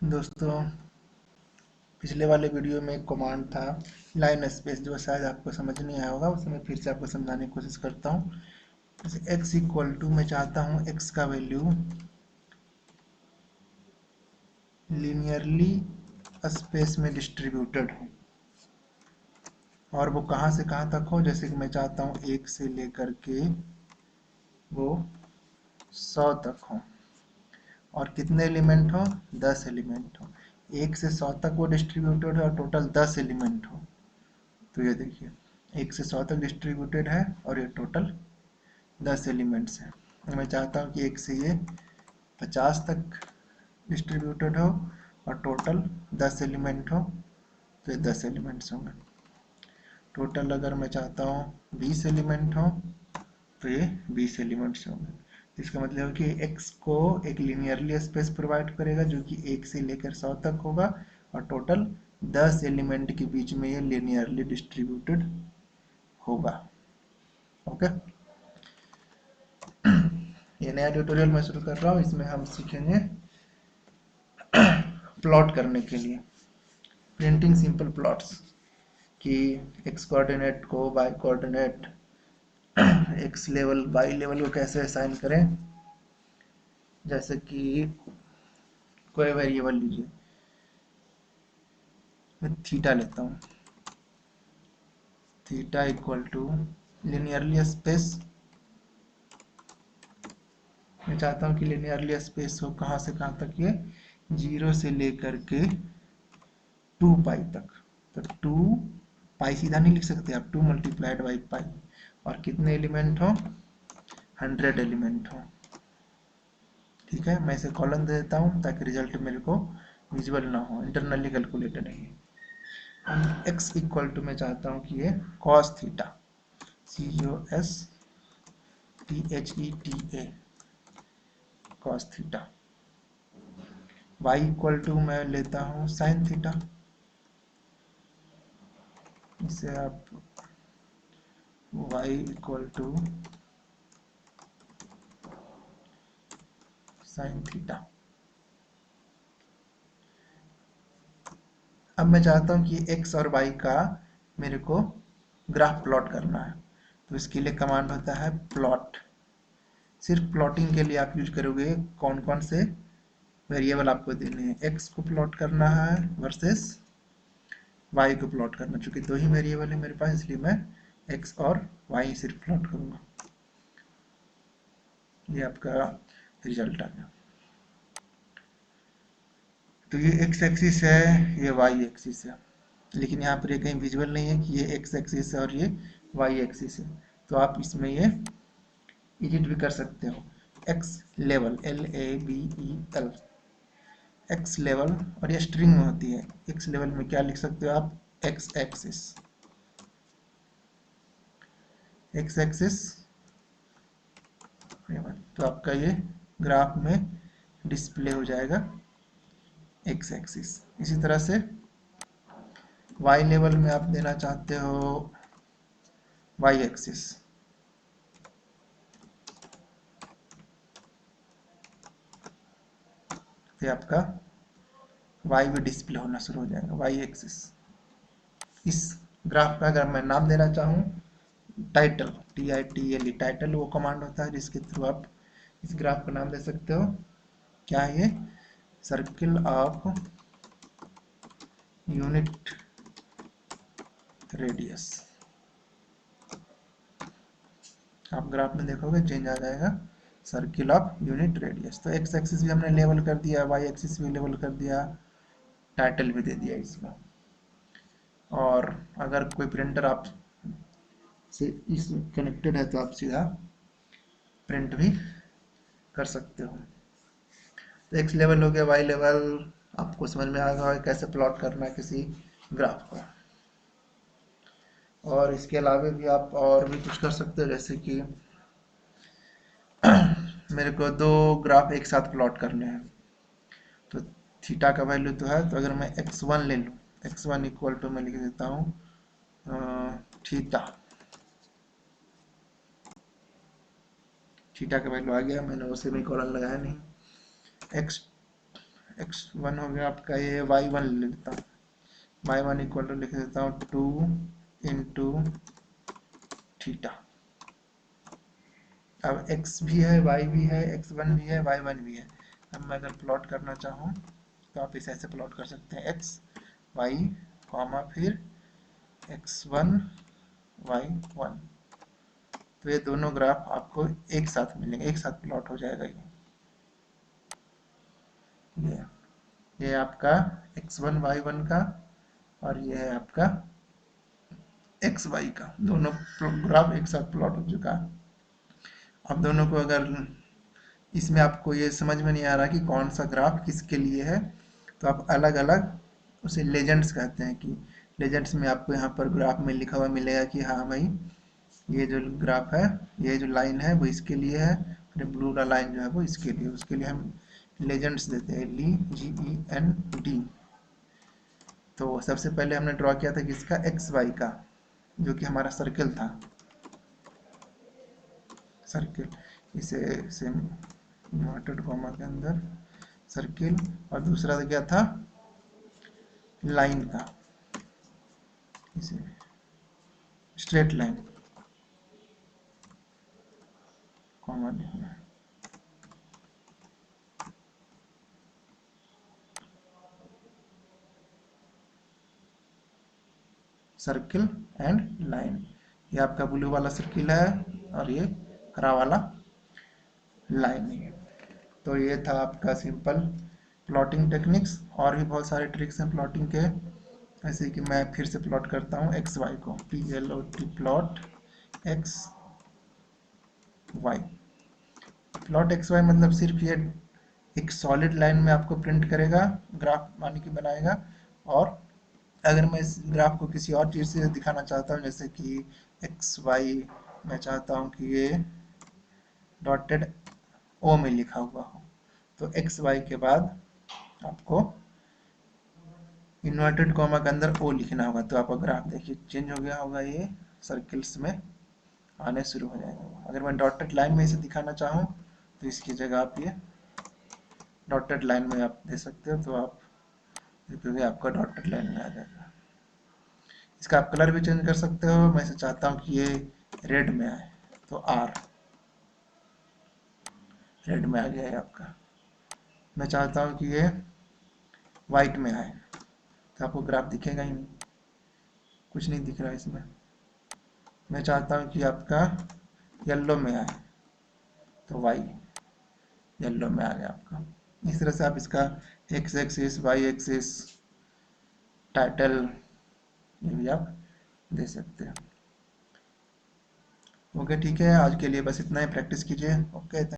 दोस्तों, पिछले वाले वीडियो में एक कमांड था लाइन स्पेस, जो शायद आपको समझ नहीं आया होगा। उसे मैं फिर से आपको समझाने की कोशिश करता हूँ। जैसे x इक्वल टू मैं चाहता हूँ x का वैल्यू लीनियरली स्पेस में डिस्ट्रीब्यूटेड हो, और वो कहाँ से कहाँ तक हो। जैसे कि मैं चाहता हूँ 1 से लेकर के वो 100 तक हो, और कितने एलिमेंट हो, 10 एलिमेंट हो। 1 से 100 तक वो डिस्ट्रीब्यूटेड है और टोटल 10 एलिमेंट हो। तो ये देखिए, 1 से 100 तक डिस्ट्रीब्यूटेड है और ये टोटल 10 एलिमेंट्स हैं। मैं चाहता हूँ कि 1 से ये 50 तक डिस्ट्रीब्यूटेड हो और टोटल 10 एलिमेंट हो, तो ये 10 एलिमेंट्स होंगे। टोटल अगर मैं चाहता हूँ 20 एलिमेंट हो, तो ये 20 एलिमेंट्स होंगे। इसका मतलब है कि x को एक लीनियरली स्पेस प्रोवाइड करेगा जो कि 1 से लेकर 100 तक होगा, और टोटल 10 एलिमेंट के बीच में ये लीनियरली डिस्ट्रीब्यूटेड होगा। ओके, ये नया ट्यूटोरियल मैं शुरू कर रहा हूँ। इसमें हम सीखेंगे प्लॉट करने के लिए, प्रिंटिंग सिंपल प्लॉट्स, कि एक्स कोऑर्डिनेट को Y coordinate, X level Y level को कैसे असाइन करें। जैसे कि कोई वेरिएबल लीजिए, मैं थीटा लेता हूँ। Theta equal to linearly space, मैं चाहता हूँ कि लिनियरली स्पेस हो कहाँ से कहाँ तक, ये 0 से लेकर के 2 पाई तक। तो 2 पाई सीधा नहीं लिख सकते आप, 2 मल्टीप्लाइड बाई पाई, और कितने एलिमेंट हो, 100 एलिमेंट हो। ठीक है, मैं इसे कॉलम दे देता हूँ ताकि रिजल्ट मेरे को विजुअल ना हो, इंटरनली कैलकुलेटेड है ये। एक्स इक्वल टू मैं चाहता हूँ कि ये cos theta, COSTHETA, cos theta. Y equal to मैं लेता हूँ साइन थीटा, इसे आप y equal to sine theta. अब मैं चाहता हूँ कि x और y का मेरे को ग्राफ प्लॉट करना है, तो इसके लिए कमांड होता है प्लॉट। सिर्फ प्लॉटिंग के लिए आप यूज करोगे कौन कौन से वेरिएबल आपको देने हैं। x को प्लॉट करना है वर्सेस y को प्लॉट करना। चूंकि दो ही वेरिएबल है मेरे पास, इसलिए मैं x और y सिर्फ प्लॉट करूंगा। ये आपका रिजल्ट आ गया। तो ये x एक्सिस है, ये y एक्सिस है, लेकिन यहाँ पर ये कहीं विजुअल नहीं है कि ये x एक्सिस है और ये y एक्सिस है। तो आप इसमें ये एडिट भी कर सकते हो। x level, LABEL, x level, और ये स्ट्रिंग में होती है। x लेवल में क्या लिख सकते हो आप, x एक्सिस, x एक्सिस। तो आपका ये ग्राफ में डिस्प्ले हो जाएगा x एक्सिस। इसी तरह से y लेवल में आप देना चाहते हो y एक्सिस, तो आपका y भी डिस्प्ले होना शुरू हो जाएगा, y एक्सिस। इस ग्राफ का अगर मैं नाम देना चाहूँ, टाइटल, TITLE, टाइटल वो कमांड होता है जिसके थ्रू आप इस ग्राफ का नाम दे सकते हो। क्या है ये, सर्किल ऑफ यूनिट रेडियस। आप ग्राफ में देखोगे चेंज आ जाएगा, सर्किल ऑफ यूनिट रेडियस। तो एक्स एक्सिस भी हमने लेवल कर दिया, वाई एक्सिस भी लेवल कर दिया, टाइटल भी दे दिया इसका। और अगर कोई प्रिंटर आप से इस कनेक्टेड है तो आप सीधा प्रिंट भी कर सकते हो। तो एक्स लेवल हो गया, वाई लेवल, आपको समझ में आ गया कैसे प्लॉट करना है किसी ग्राफ को। और इसके अलावा भी आप और भी कुछ कर सकते हो, जैसे कि मेरे को दो ग्राफ एक साथ प्लॉट करने हैं। तो थीटा का वैल्यू तो है, तो अगर मैं x1 ले लूँ, x1 इक्वल टू मैं लिख देता हूँ थीटा। थीटा का वैल्यू आ गया, मैंने उसे भी कॉलन लगाया नहीं। x x1 हो गया आपका ये, y1 ले लेता हूँ, y1 इक्वल टू लिख देता हूँ 2 इंटू थीटा। अब x भी है, y भी है, x1 भी है, y1 भी है। अब मैं अगर प्लॉट करना चाहूँ तो आप इसे ऐसे प्लॉट कर सकते हैं, x y कॉमा फिर x1 y1। तो ये दोनों ग्राफ आपको एक साथ मिलेंगे, एक साथ प्लॉट हो जाएगा ये आपका x1 y1 का, और ये है आपका xy का, दोनों ग्राफ एक साथ प्लॉट हो चुका है। अब दोनों को अगर इसमें आपको ये समझ में नहीं आ रहा कि कौन सा ग्राफ किसके लिए है, तो आप अलग अलग उसे लेजेंड्स कहते हैं, कि लेजेंड्स में आपको यहाँ पर ग्राफ में लिखा हुआ मिलेगा कि हाँ भाई ये जो ग्राफ है, ये जो लाइन है वो इसके लिए है, फिर ब्लू वाला लाइन जो है वो इसके लिए, उसके लिए हम लेजेंड्स देते हैं, LEGEND। तो सबसे पहले हमने ड्रॉ किया था किसका, एक्स वाई का, जो कि हमारा सर्कल था, सर्किल, इसे सेम इन्वर्टेड कॉमा के अंदर सर्किल, और दूसरा क्या था, लाइन का, इसे स्ट्रेट लाइन कॉमा लिखना है। सर्किल एंड लाइन, ये आपका ब्लू वाला सर्किल है और ये हरा वाला लाइन है। तो ये था आपका सिंपल प्लॉटिंग टेक्निक्स, और भी बहुत सारे ट्रिक्स हैं प्लॉटिंग के, ऐसे कि मैं फिर से प्लॉट करता हूँ एक्स वाई को, PLOT plot x y. Plot x y मतलब सिर्फ ये एक सॉलिड लाइन में आपको प्रिंट करेगा, ग्राफ मानी कि बनाएगा। और अगर मैं इस ग्राफ को किसी और चीज़ से दिखाना चाहता हूँ, जैसे कि एक्स वाई, मैं चाहता हूँ कि ये डॉटेड ओ में लिखा हुआ हो, तो एक्स वाई के बाद आपको इन्वर्टेड कॉमा के अंदर ओ लिखना होगा, तो आपका ग्राफ देखिए चेंज हो गया होगा, ये सर्किल्स में आने शुरू हो जाएगा। अगर मैं डॉटेड लाइन में इसे दिखाना चाहूँ तो इसकी जगह आप ये डॉटेड लाइन में आप दे सकते हो, तो आप देखोगे आपका डॉटेड लाइन में आ जाएगा। इसका आप कलर भी चेंज कर सकते हो, मैं इसे चाहता हूँ कि ये रेड में आए, तो आर रेड में आ गया है आपका। मैं चाहता हूँ कि ये वाइट में आए, तो आपको ग्राफ दिखेगा ही नहीं, कुछ नहीं दिख रहा है इसमें। मैं चाहता हूँ कि आपका येलो में आए, तो वाई येलो में आ गया आपका। इस तरह से आप इसका x axis, y axis, title, ये भी आप दे सकते हैं। ओके ठीक है, आज के लिए बस इतना ही, प्रैक्टिस कीजिए। ओके।